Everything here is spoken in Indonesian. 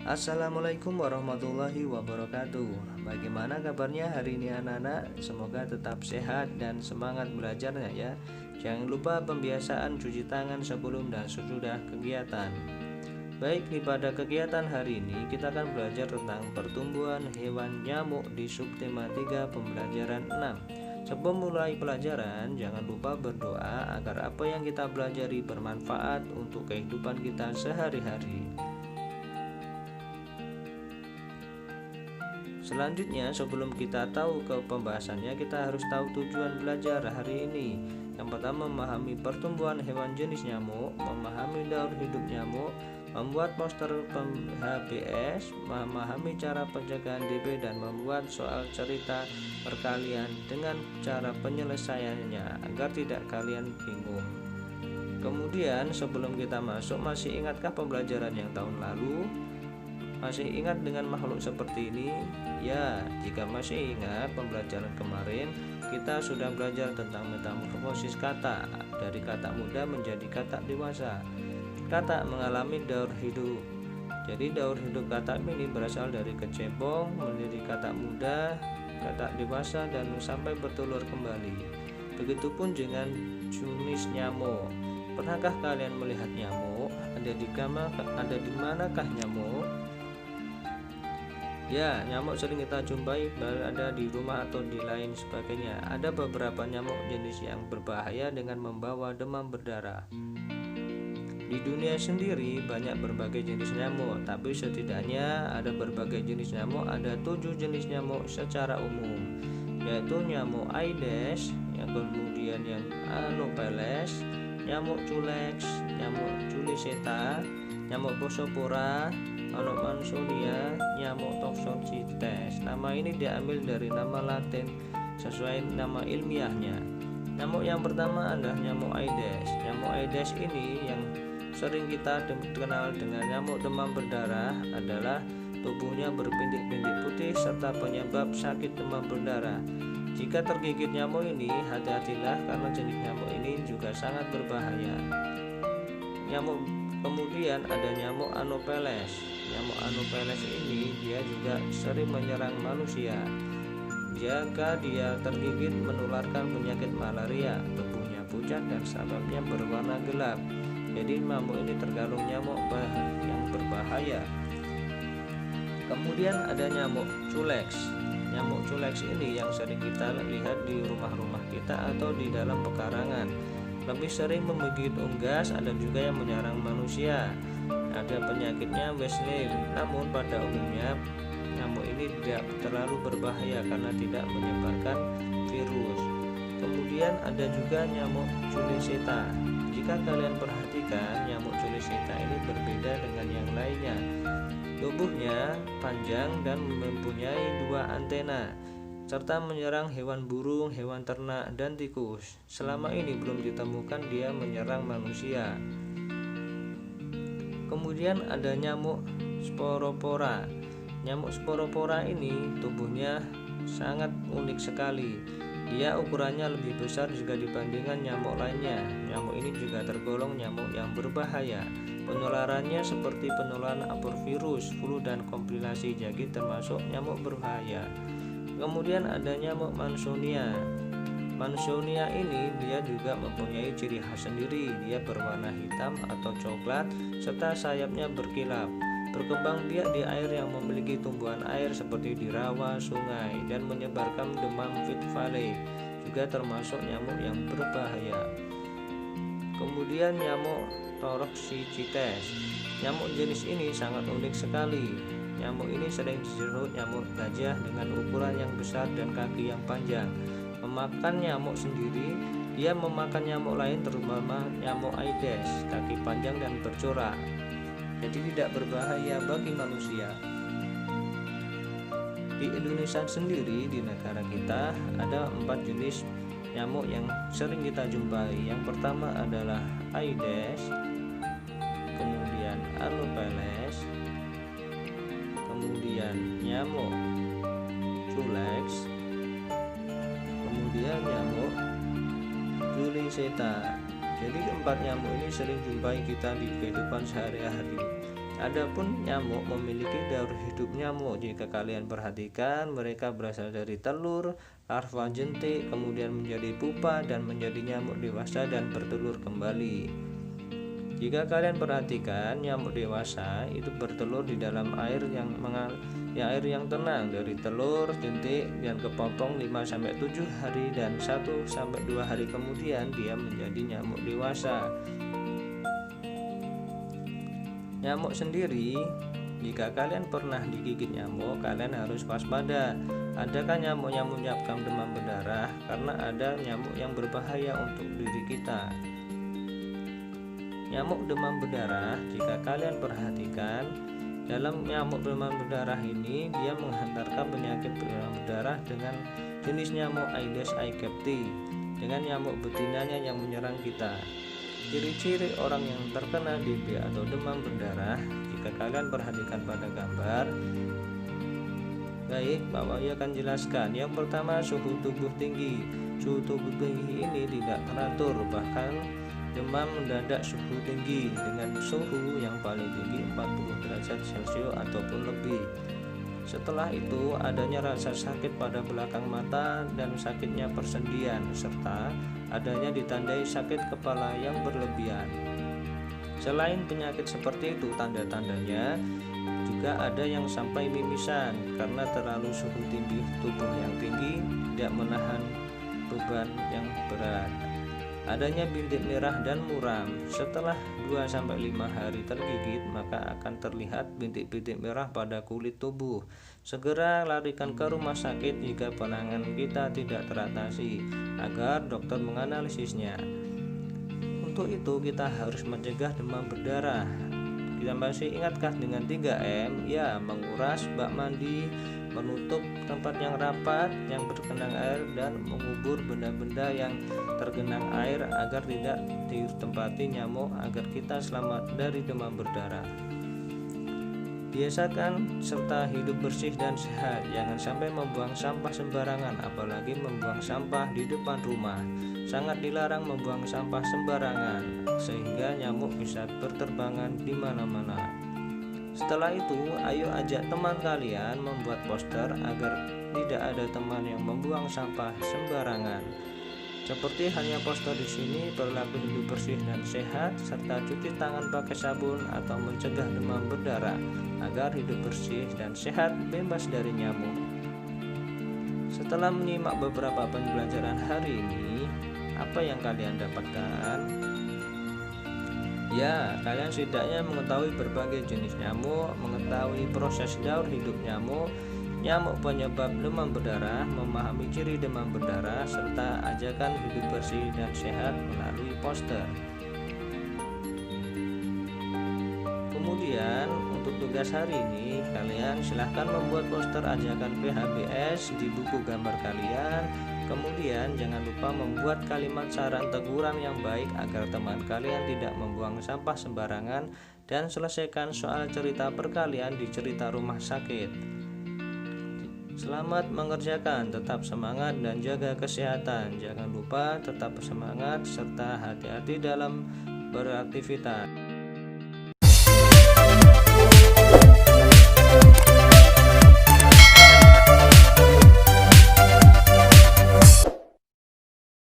Assalamualaikum warahmatullahi wabarakatuh. Bagaimana kabarnya hari ini anak-anak? Semoga tetap sehat dan semangat belajarnya ya. Jangan lupa pembiasaan cuci tangan sebelum dan sesudah kegiatan. Baik, pada kegiatan hari ini kita akan belajar tentang pertumbuhan hewan nyamuk di subtema 3 pembelajaran 6. Sebelum mulai pelajaran, jangan lupa berdoa agar apa yang kita pelajari bermanfaat untuk kehidupan kita sehari-hari. Selanjutnya, sebelum kita tahu ke pembahasannya, kita harus tahu tujuan belajar hari ini. Yang pertama, memahami pertumbuhan hewan jenis nyamuk, memahami daur hidup nyamuk, membuat poster HBS, memahami cara pencegahan DB, dan membuat soal cerita perkalian dengan cara penyelesaiannya agar tidak kalian bingung. Kemudian, sebelum kita masuk, masih ingatkah pembelajaran yang tahun lalu? Masih ingat dengan makhluk seperti ini? Ya, jika masih ingat pembelajaran kemarin, kita sudah belajar tentang metamorfosis kata, dari kata muda menjadi kata dewasa. Kata mengalami daur hidup. Jadi daur hidup kata ini berasal dari kecebong menjadi kata muda, kata dewasa, dan sampai bertelur kembali. Begitupun dengan jenis nyamuk. Pernahkah kalian melihat nyamuk? Ada di manakah nyamuk? Ya, nyamuk sering kita jumpai berada di rumah atau di lain sebagainya. Ada beberapa nyamuk jenis yang berbahaya dengan membawa demam berdarah. Di dunia sendiri banyak berbagai jenis nyamuk, tapi setidaknya ada berbagai jenis nyamuk. Ada 7 jenis nyamuk secara umum, yaitu nyamuk Aedes, yang kemudian yang Anopheles, nyamuk Culex, nyamuk Culiceta, nyamuk Prosopora, Anomansonia, nyamuk Toxocytes. Nama ini diambil dari nama Latin sesuai nama ilmiahnya. Nyamuk yang pertama adalah nyamuk Aedes. Nyamuk Aedes ini yang sering kita kenal dengan nyamuk demam berdarah adalah tubuhnya berbintik-bintik putih serta penyebab sakit demam berdarah. Jika tergigit nyamuk ini, hati-hatilah karena jenis nyamuk ini juga sangat berbahaya. Kemudian ada nyamuk Anopheles. Nyamuk Anopheles ini dia juga sering menyerang manusia. Jika dia tergigit menularkan penyakit malaria, tubuhnya pucat dan sarafnya berwarna gelap. Jadi nyamuk ini tergolong nyamuk yang berbahaya. Kemudian ada nyamuk Culex. Nyamuk Culex ini yang sering kita lihat di rumah-rumah kita atau di dalam pekarangan. Lebih sering menggigit unggas, ada juga yang menyerang manusia. Ada penyakitnya Wesley, namun pada umumnya nyamuk ini tidak terlalu berbahaya karena tidak menyebarkan virus. Kemudian ada juga nyamuk Culiceta. Jika kalian perhatikan, nyamuk Culiceta ini berbeda dengan yang lainnya. Tubuhnya panjang dan mempunyai 2 antena, serta menyerang hewan burung, hewan ternak, dan tikus. Selama ini belum ditemukan dia menyerang manusia. Kemudian ada nyamuk Sporopora. Nyamuk Sporopora ini tubuhnya sangat unik sekali. Dia ukurannya lebih besar jika dibandingkan nyamuk lainnya. Nyamuk ini juga tergolong nyamuk yang berbahaya. Penularannya seperti penularan aporvirus, flu, dan komplikasi, jadi termasuk nyamuk berbahaya. Kemudian ada nyamuk Mansonia. Mansonia ini dia juga mempunyai ciri khas sendiri. Dia berwarna hitam atau coklat serta sayapnya berkilap. Berkembang biak di air yang memiliki tumbuhan air seperti di rawa, sungai, dan menyebarkan demam Fit Valley. Juga termasuk nyamuk yang berbahaya. Kemudian nyamuk Toxocytes. Nyamuk jenis ini sangat unik sekali. Nyamuk ini sering disebut nyamuk gajah dengan ukuran yang besar dan kaki yang panjang. Memakan nyamuk sendiri, dia memakan nyamuk lain terutama nyamuk Aedes, kaki panjang dan bercorak. Jadi tidak berbahaya bagi manusia. Di Indonesia sendiri, di negara kita ada 4 jenis nyamuk yang sering kita jumpai. Yang pertama adalah Aedes, kemudian Anopheles, kemudian nyamuk Culex, kemudian nyamuk Culiceta. Jadi 4 nyamuk ini sering jumpai kita di kehidupan sehari-hari. Adapun nyamuk memiliki daur hidup nyamuk. Jika kalian perhatikan, mereka berasal dari telur, larva jentik, kemudian menjadi pupa dan menjadi nyamuk dewasa dan bertelur kembali. Jika kalian perhatikan, nyamuk dewasa itu bertelur di dalam air yang tenang. Dari telur jentik dan kepotong 5-7 hari dan 1-2 hari kemudian dia menjadi nyamuk dewasa. Nyamuk sendiri, jika kalian pernah digigit nyamuk, kalian harus waspada. Adakah nyamuk yang menyebabkan demam berdarah? Karena ada nyamuk yang berbahaya untuk diri kita. Nyamuk demam berdarah, jika kalian perhatikan, dalam nyamuk demam berdarah ini dia menghantarkan penyakit demam berdarah dengan jenis nyamuk Aedes aegypti, dengan nyamuk betinanya yang menyerang kita. Ciri-ciri orang yang terkena DB atau demam berdarah, jika kalian perhatikan pada gambar. Baik, Pak Wahyu akan jelaskan. Yang pertama, suhu tubuh tinggi. Suhu tubuh tinggi ini tidak teratur, bahkan demam mendadak suhu tinggi dengan suhu yang paling tinggi 40 derajat Celcius ataupun lebih. Setelah itu adanya rasa sakit pada belakang mata dan sakitnya persendian, serta adanya ditandai sakit kepala yang berlebihan. Selain penyakit seperti itu, tanda-tandanya juga ada yang sampai mimisan karena terlalu suhu tubuh yang tinggi tidak menahan beban yang berat. Adanya bintik merah dan muram. Setelah 2-5 hari tergigit, maka akan terlihat bintik-bintik merah pada kulit tubuh. Segera larikan ke rumah sakit jika penanganan kita tidak teratasi, agar dokter menganalisisnya. Untuk itu kita harus mencegah demam berdarah. Kita masih ingatkah dengan 3M? Ya, menguras bak mandi, menutup tempat yang rapat yang tergenang air, dan mengubur benda-benda yang tergenang air agar tidak ditempati nyamuk, agar kita selamat dari demam berdarah. Biasakan serta hidup bersih dan sehat. Jangan sampai membuang sampah sembarangan, apalagi membuang sampah di depan rumah. Sangat dilarang membuang sampah sembarangan, sehingga nyamuk bisa berterbangan di mana-mana. Setelah itu, ayo ajak teman kalian membuat poster agar tidak ada teman yang membuang sampah sembarangan. Seperti halnya poster di sini, perilaku hidup bersih dan sehat, serta cuci tangan pakai sabun atau mencegah demam berdarah agar hidup bersih dan sehat, bebas dari nyamuk. Setelah menyimak beberapa pembelajaran hari ini, apa yang kalian dapatkan? Ya, kalian setidaknya mengetahui berbagai jenis nyamuk, mengetahui proses daur hidup nyamuk, nyamuk penyebab demam berdarah, memahami ciri demam berdarah, serta ajakan hidup bersih dan sehat melalui poster. Kemudian untuk tugas hari ini, kalian silahkan membuat poster ajakan PHBS di buku gambar kalian. Kemudian jangan lupa membuat kalimat saran teguran yang baik agar teman kalian tidak membuang sampah sembarangan, dan selesaikan soal cerita perkalian di cerita rumah sakit. Selamat mengerjakan, tetap semangat dan jaga kesehatan. Jangan lupa tetap semangat serta hati-hati dalam beraktivitas.